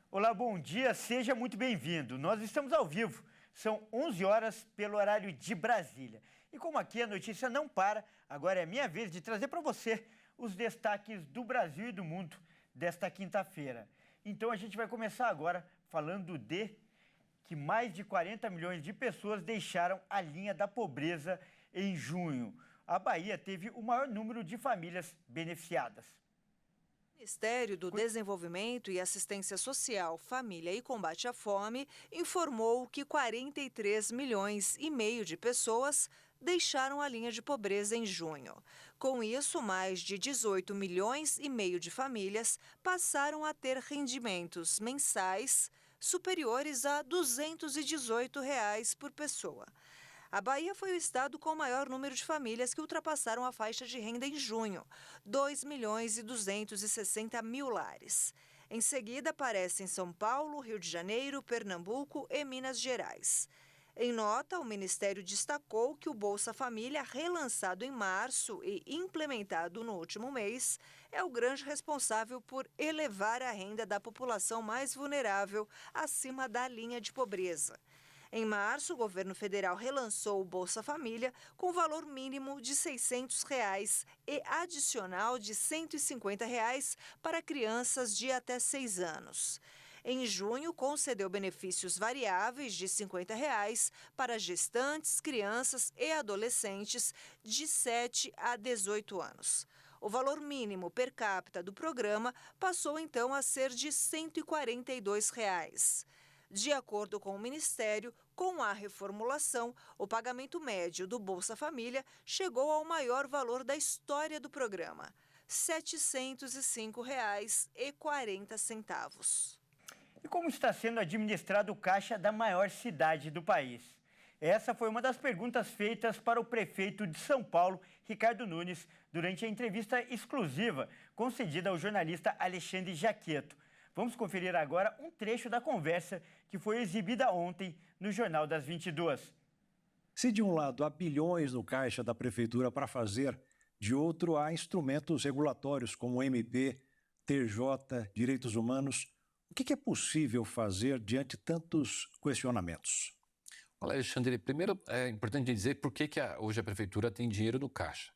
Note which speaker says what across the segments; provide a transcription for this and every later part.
Speaker 1: Olá, bom dia, seja muito bem-vindo. Nós estamos ao vivo, são 11 horas pelo horário de Brasília. E como aqui a notícia não para, agora é minha vez de trazer para você os destaques do Brasil e do mundo desta quinta-feira. Então a gente vai começar agora falando de que mais de 40 milhões de pessoas deixaram a linha da pobreza em junho. A Bahia teve o maior número de famílias beneficiadas.
Speaker 2: O Ministério do Desenvolvimento e Assistência Social, Família e Combate à Fome informou que 43 milhões e meio de pessoas deixaram a linha de pobreza em junho. Com isso, mais de 18 milhões e meio de famílias passaram a ter rendimentos mensais superiores a R$ 218 por pessoa. A Bahia foi o estado com o maior número de famílias que ultrapassaram a faixa de renda em junho, 2 milhões e 260 mil lares. Em seguida, aparecem São Paulo, Rio de Janeiro, Pernambuco e Minas Gerais. Em nota, o Ministério destacou que o Bolsa Família, relançado em março e implementado no último mês, é o grande responsável por elevar a renda da população mais vulnerável acima da linha de pobreza. Em março, o governo federal relançou o Bolsa Família com valor mínimo de R$ 600 e adicional de R$ 150 para crianças de até 6 anos. Em junho, concedeu benefícios variáveis de R$ 50 para gestantes, crianças e adolescentes de 7 a 18 anos. O valor mínimo per capita do programa passou então a ser de R$ 142. De acordo com o Ministério, com a reformulação, o pagamento médio do Bolsa Família chegou ao maior valor da história do programa, R$ 705,40.
Speaker 1: E como está sendo administrado o caixa da maior cidade do país? Essa foi uma das perguntas feitas para o prefeito de São Paulo, Ricardo Nunes, durante a entrevista exclusiva concedida ao jornalista Alexandre Jaqueto. Vamos conferir agora um trecho da conversa que foi exibida ontem no Jornal das 22.
Speaker 3: Se de um lado há bilhões no caixa da prefeitura para fazer, de outro há instrumentos regulatórios como MP, TJ, direitos humanos, o que é possível fazer diante de tantos questionamentos?
Speaker 4: Olha, Alexandre, primeiro é importante dizer por que hoje a prefeitura tem dinheiro no caixa.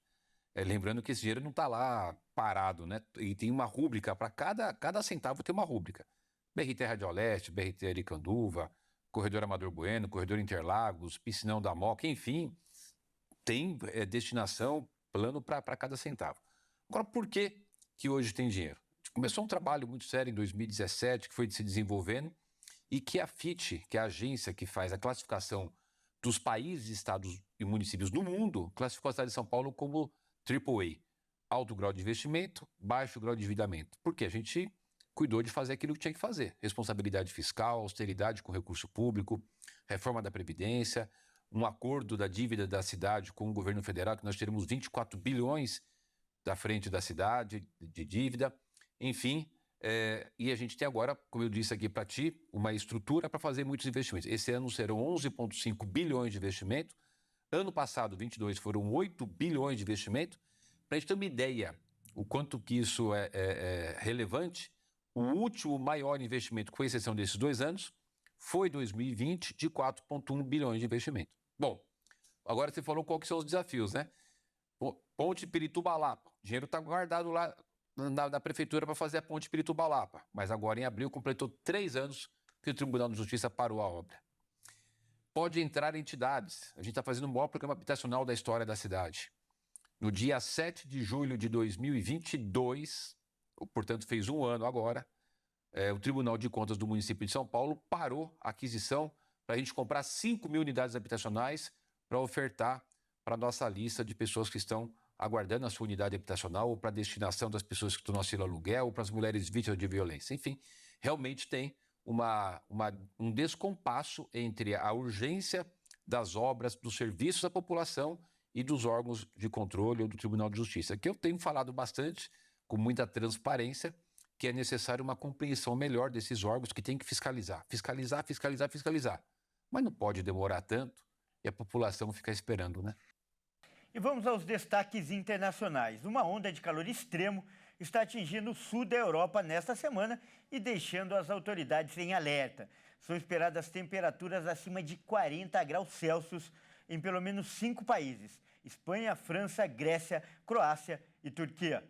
Speaker 4: Lembrando que esse dinheiro não está lá parado, né? E tem uma rúbrica, para cada centavo tem uma rúbrica. BRT Radioleste, BRT Aricanduva, Corredor Amador Bueno, Corredor Interlagos, Piscinão da Moca, enfim, tem destinação, plano para cada centavo. Agora, por que hoje tem dinheiro? Começou um trabalho muito sério em 2017, que foi se desenvolvendo, e que a FIT, que é a agência que faz a classificação dos países, estados e municípios do mundo, classificou a cidade de São Paulo como AAA, alto grau de investimento, baixo grau de endividamento. Porque a gente cuidou de fazer aquilo que tinha que fazer. Responsabilidade fiscal, austeridade com recurso público, reforma da Previdência, um acordo da dívida da cidade com o governo federal, que nós teremos 24 bilhões da frente da cidade de dívida. Enfim, e a gente tem agora, como eu disse aqui para ti, uma estrutura para fazer muitos investimentos. Esse ano serão 11,5 bilhões de investimento. Ano passado, 22, foram 8 bilhões de investimento. Para a gente ter uma ideia o quanto que isso é relevante, o último maior investimento, com exceção desses 2 anos, foi 2020, de 4,1 bilhões de investimento. Bom, agora você falou qual que são os desafios, né? Ponte Pirituba-Lapa. O dinheiro está guardado lá na prefeitura para fazer a ponte Pirituba-Lapa. Mas agora, em abril, completou 3 anos que o Tribunal de Justiça parou a obra. Pode entrar entidades. A gente está fazendo o maior programa habitacional da história da cidade. No dia 7 de julho de 2022, portanto fez 1 ano agora, o Tribunal de Contas do município de São Paulo parou a aquisição para a gente comprar 5 mil unidades habitacionais para ofertar para a nossa lista de pessoas que estão aguardando a sua unidade habitacional ou para a destinação das pessoas que estão no auxílio aluguel ou para as mulheres vítimas de violência. Enfim, realmente tem um descompasso entre a urgência das obras, dos serviços à população e dos órgãos de controle ou do Tribunal de Justiça, que eu tenho falado bastante, com muita transparência, que é necessário uma compreensão melhor desses órgãos que tem que fiscalizar. Mas não pode demorar tanto e a população ficar esperando, né?
Speaker 1: E vamos aos destaques internacionais. Uma onda de calor extremo está atingindo o sul da Europa nesta semana e deixando as autoridades em alerta. São esperadas temperaturas acima de 40 graus Celsius em pelo menos 5 países: Espanha, França, Grécia, Croácia e Turquia.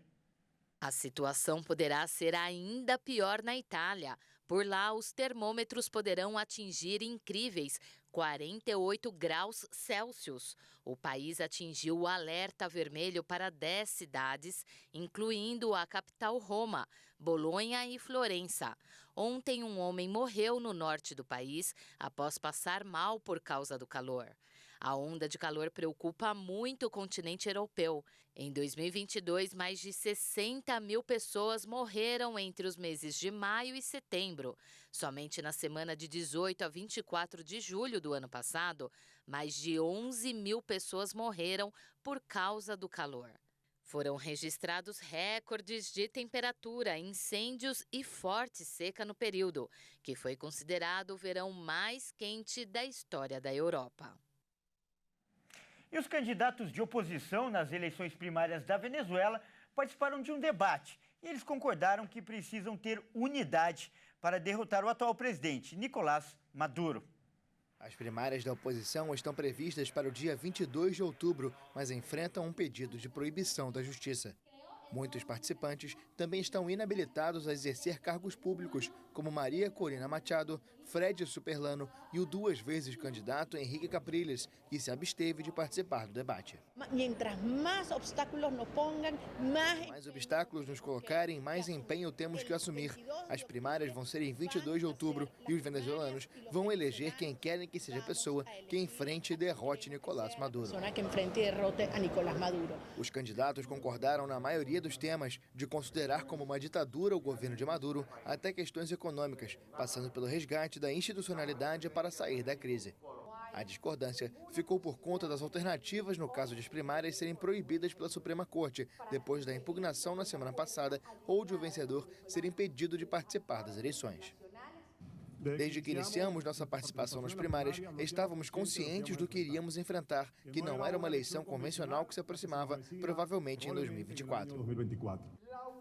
Speaker 5: A situação poderá ser ainda pior na Itália. Por lá, os termômetros poderão atingir incríveis 48 graus Celsius. O país atingiu o alerta vermelho para 10 cidades, incluindo a capital Roma, Bolonha e Florença. Ontem, um homem morreu no norte do país após passar mal por causa do calor. A onda de calor preocupa muito o continente europeu. Em 2022, mais de 60 mil pessoas morreram entre os meses de maio e setembro. Somente na semana de 18 a 24 de julho do ano passado, mais de 11 mil pessoas morreram por causa do calor. Foram registrados recordes de temperatura, incêndios e forte seca no período, que foi considerado o verão mais quente da história da Europa.
Speaker 1: E os candidatos de oposição nas eleições primárias da Venezuela participaram de um debate e eles concordaram que precisam ter unidade para derrotar o atual presidente, Nicolás Maduro.
Speaker 6: As primárias da oposição estão previstas para o dia 22 de outubro, mas enfrentam um pedido de proibição da Justiça. Muitos participantes também estão inabilitados a exercer cargos públicos, como Maria Corina Machado, Fred Superlano e o 2 vezes candidato Henrique Capriles, que se absteve de participar do debate.
Speaker 7: Mais
Speaker 6: obstáculos nos colocarem, mais empenho temos que assumir. As primárias vão ser em 22 de outubro e os venezuelanos vão eleger quem querem que seja a pessoa que enfrente e derrote Nicolás Maduro. Os candidatos concordaram na maioria dos temas, de considerar como uma ditadura o governo de Maduro até questões econômicas, passando pelo resgate da institucionalidade para sair da crise. A discordância ficou por conta das alternativas no caso de as primárias serem proibidas pela Suprema Corte, depois da impugnação na semana passada, ou de o vencedor ser impedido de participar das eleições. Desde que iniciamos nossa participação nas primárias, estávamos conscientes do que iríamos enfrentar, que não era uma eleição convencional que se aproximava, provavelmente em 2024.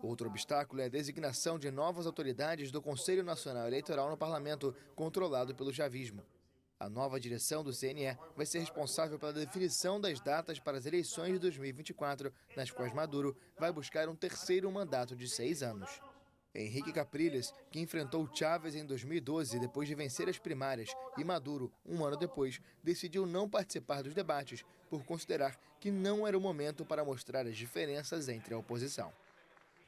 Speaker 6: Outro obstáculo é a designação de novas autoridades do Conselho Nacional Eleitoral no parlamento, controlado pelo chavismo. A nova direção do CNE vai ser responsável pela definição das datas para as eleições de 2024, nas quais Maduro vai buscar um terceiro mandato de 6 anos. Henrique Capriles, que enfrentou Chávez em 2012 depois de vencer as primárias, e Maduro, um ano depois, decidiu não participar dos debates por considerar que não era o momento para mostrar as diferenças entre a oposição.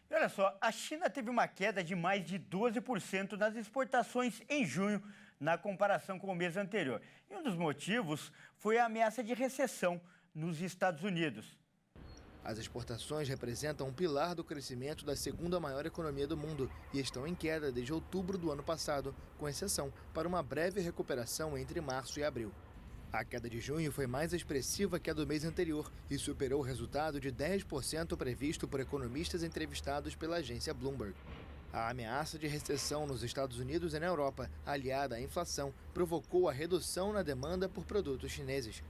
Speaker 1: E olha só, a China teve uma queda de mais de 12% nas exportações em junho, na comparação com o mês anterior. E um dos motivos foi a ameaça de recessão nos Estados Unidos.
Speaker 6: As exportações representam um pilar do crescimento da segunda maior economia do mundo e estão em queda desde outubro do ano passado, com exceção para uma breve recuperação entre março e abril. A queda de junho foi mais expressiva que a do mês anterior e superou o resultado de 10% previsto por economistas entrevistados pela agência Bloomberg. A ameaça de recessão nos Estados Unidos e na Europa, aliada à inflação, provocou a redução na demanda por produtos chineses.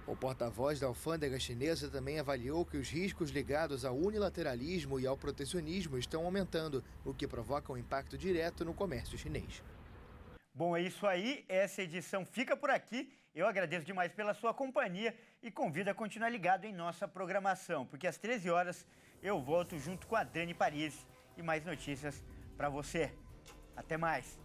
Speaker 6: O porta-voz da alfândega chinesa também avaliou que os riscos ligados ao unilateralismo e ao protecionismo estão aumentando, o que provoca um impacto direto no comércio chinês.
Speaker 1: Bom, é isso aí. Essa edição fica por aqui. Eu agradeço demais pela sua companhia e convido a continuar ligado em nossa programação, porque às 13 horas eu volto junto com a Dani Paris e mais notícias para você. Até mais!